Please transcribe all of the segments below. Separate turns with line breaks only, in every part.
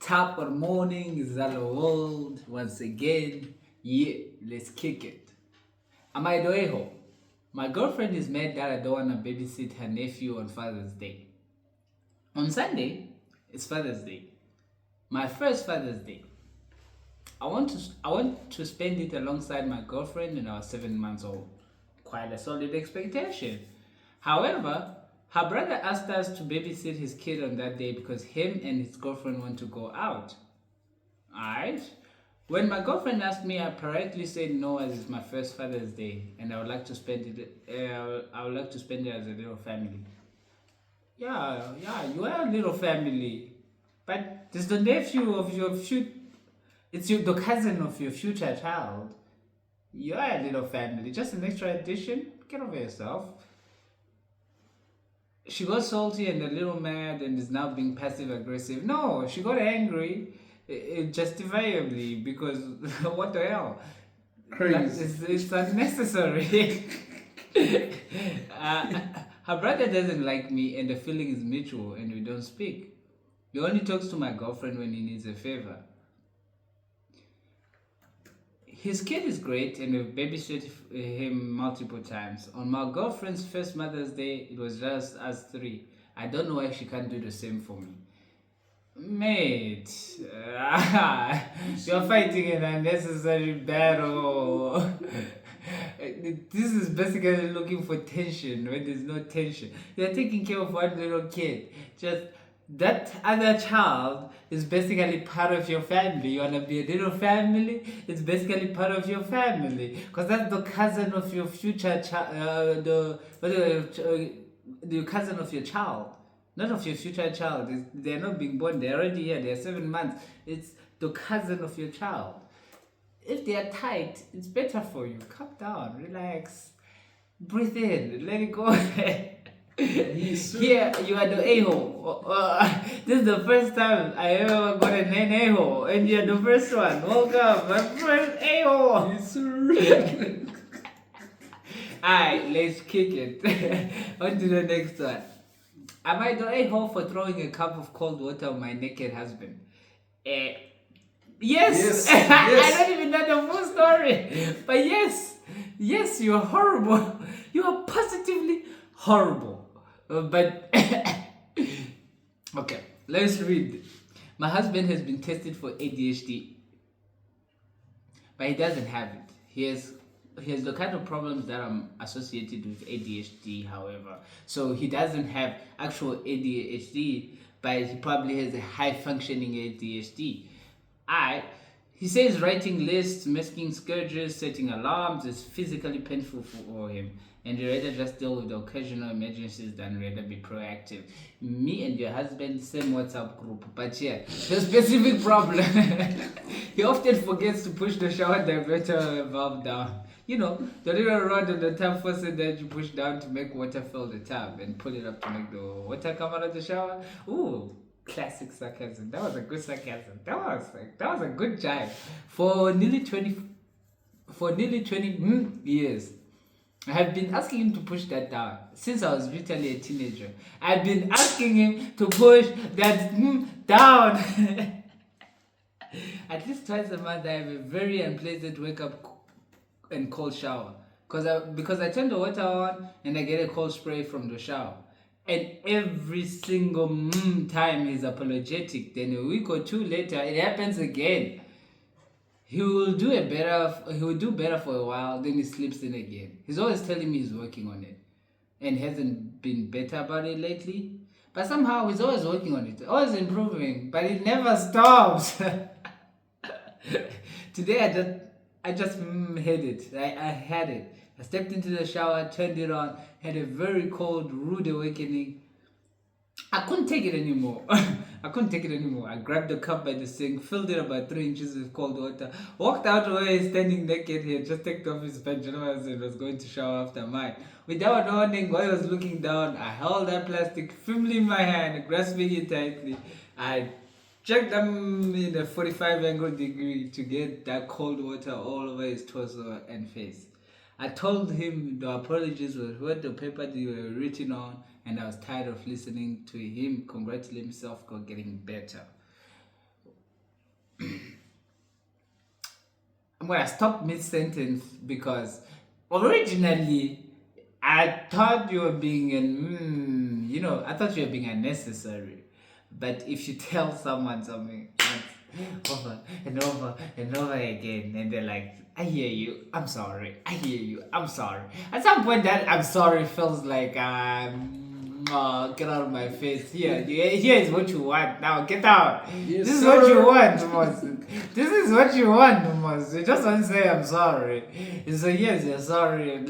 Top of the morning, is world once again. Yeah, let's kick it. Am I Doeho? My girlfriend is mad that I don't want to babysit her nephew on Father's Day. On Sunday, it's Father's Day. My first Father's Day. I want to spend it alongside my girlfriend and our 7 months old. Quite a solid expectation. However, her brother asked us to babysit his kid on that day because him and his girlfriend want to go out. Alright? When my girlfriend asked me, I politely said no, as it's my first Father's Day, and I would like to spend it. I would like to spend it as a little family. Yeah, you are a little family, but this the nephew of your future. It's the cousin of your future child. You are a little family, just an extra addition. Get over yourself. She got salty and a little mad and is now being passive aggressive. No, she got angry, justifiably, because what the hell?
Crazy.
It's unnecessary. uh, Her brother doesn't like me, and the feeling is mutual, and we don't speak. He only talks to my girlfriend when he needs a favor. His kid is great, and we've babysat him multiple times. On my girlfriend's first Mother's Day, it was just us three. I don't know why she can't do the same for me. Mate, you're fighting an unnecessary battle. This is basically looking for tension when there's no tension. You're taking care of one little kid. Just that other child is basically part of your family. You wanna be a little family? It's basically part of your family because that's the cousin of your future child. The cousin of your child, not of your future child. They're not being born. They're already here. They're 7 months. It's the cousin of your child. If they are tight, it's better for you. Calm down, relax, breathe in, let it go. Here, you are the a-hole. This is the first time I ever got an a-hole, and you're the first one. Welcome, my first a-hole.
Yes, sir.
Alright, let's kick it. On to the next one. Am I the a-hole for throwing a cup of cold water on my naked husband? Yes. I don't even know the full story, but yes, you're horrible. You are positively horrible. But okay, let's read. My husband has been tested for ADHD, but he doesn't have it. He has the kind of problems that are associated with ADHD, however. So he doesn't have actual ADHD, but he probably has a high functioning ADHD. He says writing lists, masking scourges, setting alarms is physically painful for him, and he'd rather just deal with the occasional emergencies than rather be proactive. Me and your husband, same WhatsApp group, but yeah, the specific problem. He often forgets to push the shower diverter valve down. You know, the little rod on the tap faucet that you push down to make water fill the tap and pull it up to make the water come out of the shower. Ooh. Classic sarcasm. That was a good sarcasm. That was a good jive. For nearly 20 years, I have been asking him to push that down since I was literally a teenager. I've been asking him to push that down. At least twice a month, I have a very unpleasant wake up and cold shower because I turn the water on and I get a cold spray from the shower. And every single time he's apologetic. Then a week or two later, it happens again. He will do better for a while, then he slips in again. He's always telling me he's working on it, and hasn't been better about it lately. But somehow he's always working on it, always improving, but it never stops. Today I just had it. I had it. I stepped into the shower, turned it on, had a very cold, rude awakening. I couldn't take it anymore. I grabbed the cup by the sink, filled it about 3 inches with cold water, walked out where he's standing naked. He had just taken off his pajamas and was going to shower after mine. Without warning, while I was looking down, I held that plastic firmly in my hand, grasping it tightly. I checked them in a 45 angle degree to get that cold water all over his torso and face. I told him the apologies were what the paper they were written on, and I was tired of listening to him congratulate himself for getting better. I'm gonna stop mid-sentence because originally I thought you were being I thought you were being unnecessary. But if you tell someone something over and over and over again, and they're like, I hear you, I'm sorry, I hear you, I'm sorry. At some point, that I'm sorry feels like, get out of my face. Here is what you want. Now get out.
Yes,
this is
sir.
what you want, Mos. This is what you want, Mos. You just want to say I'm sorry. You say yes, you're sorry.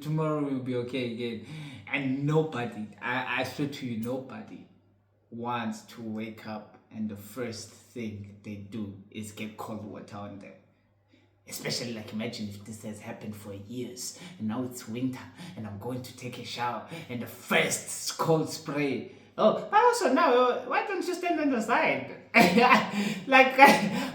Tomorrow will be okay again. And nobody, I swear to you, nobody wants to wake up and the first thing they do is get cold water on them. Especially, like, imagine if this has happened for years and now it's winter and I'm going to take a shower and the first cold spray. Oh, but also now, why don't you stand on the side? Like,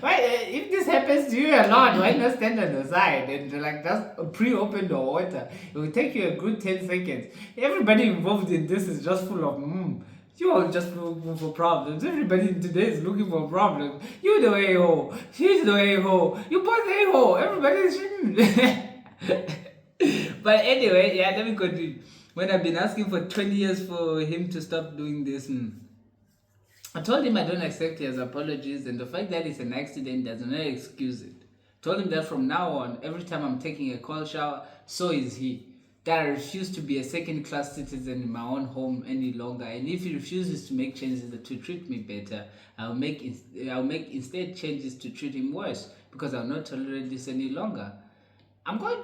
why, if this happens to you a lot, why not stand on the side and like just pre-open the water? It will take you a good 10 seconds. Everybody involved in this is just full of You all just looking for problems. Everybody in today is looking for problems. You the a-hole. She's the a-hole. You both a-hole. Everybody's But anyway, yeah, let me continue. When I've been asking for 20 years for him to stop doing this, I told him I don't accept his apologies, and the fact that it's an accident does not excuse it. Told him that from now on, every time I'm taking a cold shower, so is he. That I refuse to be a second-class citizen in my own home any longer, and if he refuses to make changes to treat me better, I'll make instead changes to treat him worse, because I'll not tolerate this any longer. I'm going.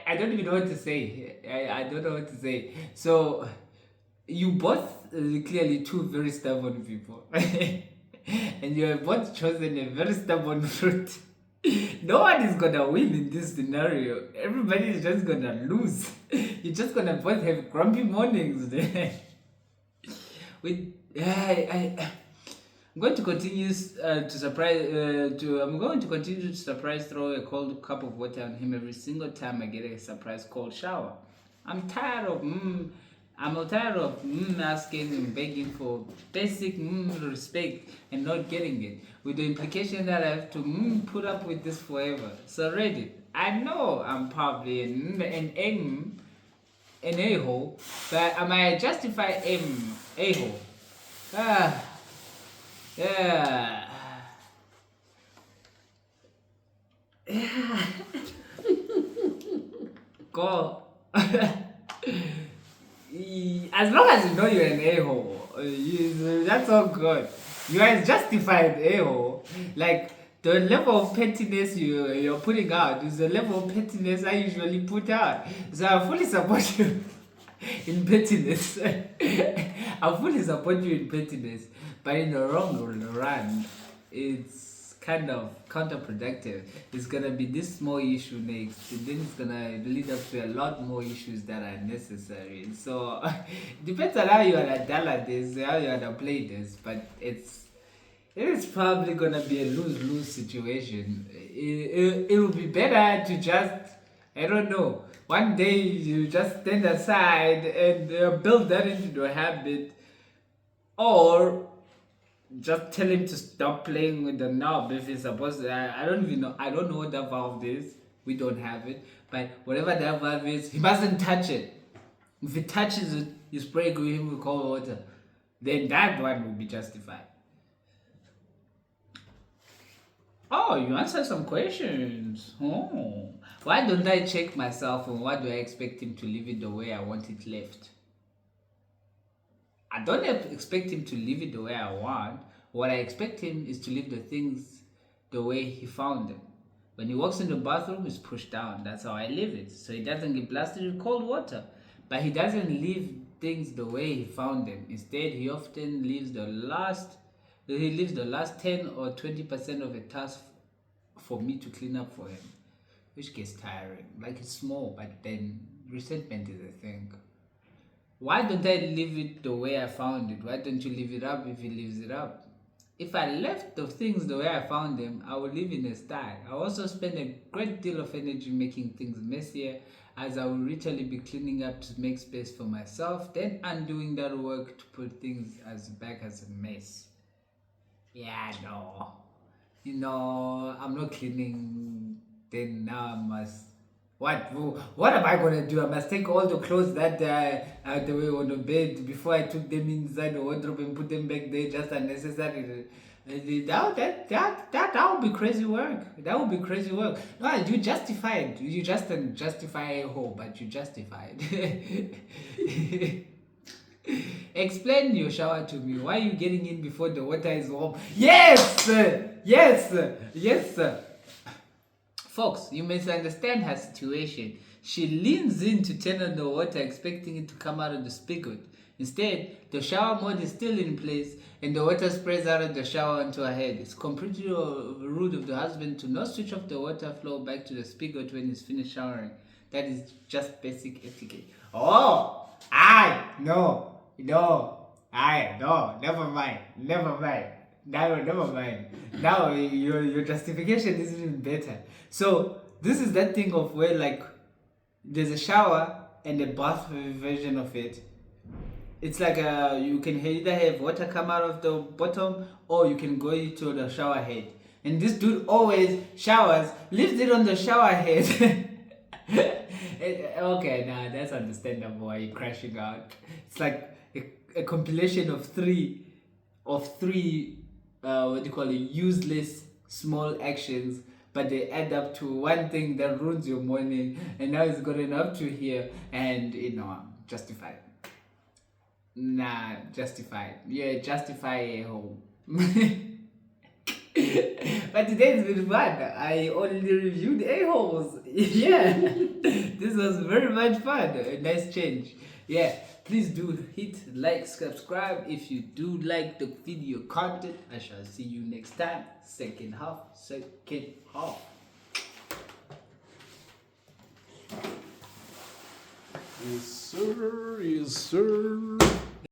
I don't even know what to say. I don't know what to say. So, you both clearly two very stubborn people, and you have both chosen a very stubborn fruit. No one is gonna win in this scenario. Everybody is just gonna lose. You're just gonna both have grumpy mornings. I'm going to continue to surprise throw a cold cup of water on him every single time I get a surprise cold shower. I'm tired of asking and begging for basic respect and not getting it, with the implication that I have to put up with this forever. So Reddit, I know I'm probably an a-hole, but am I justify a-hole? Yeah. Go. As long as you know you're an a-hole, that's all good. You are justified a-hole. Like, the level of pettiness you're putting out is the level of pettiness I usually put out. So I fully support you in pettiness. I fully support you in pettiness. But in the long run, it's kind of counterproductive. It's gonna be this small issue next, and then it's gonna lead up to a lot more issues that are necessary. So it depends on how you wanna dollar this, how you wanna play this, but it is probably gonna be a lose-lose situation. It will be better to just, I don't know, one day you just stand aside and build that into a habit, or just tell him to stop playing with the knob if he's supposed to. I don't even know. I don't know what that valve is. We don't have it. But whatever that valve is, he mustn't touch it. If he touches it, you spray him with cold water. Then that one will be justified. Oh, you answered some questions. Oh. Why don't I check myself and why do I expect him to leave it the way I want it left? I don't expect him to leave it the way I want. What I expect him is to leave the things the way he found them. When he walks in the bathroom, it's pushed down. That's how I leave it. So he doesn't get blasted with cold water. But he doesn't leave things the way he found them. Instead, he often leaves the last 10 or 20% of a task for me to clean up for him, which gets tiring. Like, it's small, but then resentment is a thing. Why don't I leave it the way I found it? Why don't you leave it up if he leaves it up? If I left the things the way I found them, I would live in a style. I also spend a great deal of energy making things messier, as I will literally be cleaning up to make space for myself, then undoing that work to put things back as a mess. Yeah, no. I'm not cleaning. Then now I must. What am I gonna do? I must take all the clothes that out the way on the bed before I took them inside the wardrobe and put them back there just unnecessary. That would be crazy work. That would be crazy work. No, you justify it. You just justify a whole, but you justify it. Explain your shower to me. Why are you getting in before the water is warm? Yes! Yes! Yes! Folks, you misunderstand her situation. She leans in to turn on the water expecting it to come out of the spigot. Instead, the shower mode is still in place and the water sprays out of the shower onto her head. It's completely rude of the husband to not switch off the water flow back to the spigot when he's finished showering. That is just basic etiquette. Oh! No, never mind. No, never mind. Now your justification is even better. So this is that thing of where like there's a shower and a bath version of it. It's like you can either have water come out of the bottom or you can go into the shower head. And this dude always showers, leaves it on the shower head. Okay, nah, that's understandable why you're crashing out. It's like a compilation of three, what do you call it, useless small actions, but they add up to one thing that ruins your morning, and now it's gotten up to here, and justified. Nah, justified. Yeah, justify a home. But today's been fun. I only reviewed a-holes. Yeah. This was very much fun. A nice change. Yeah. Please do hit like, subscribe if you do like the video content. I shall see you next time. Second half.
Yes, sir. Yes, sir.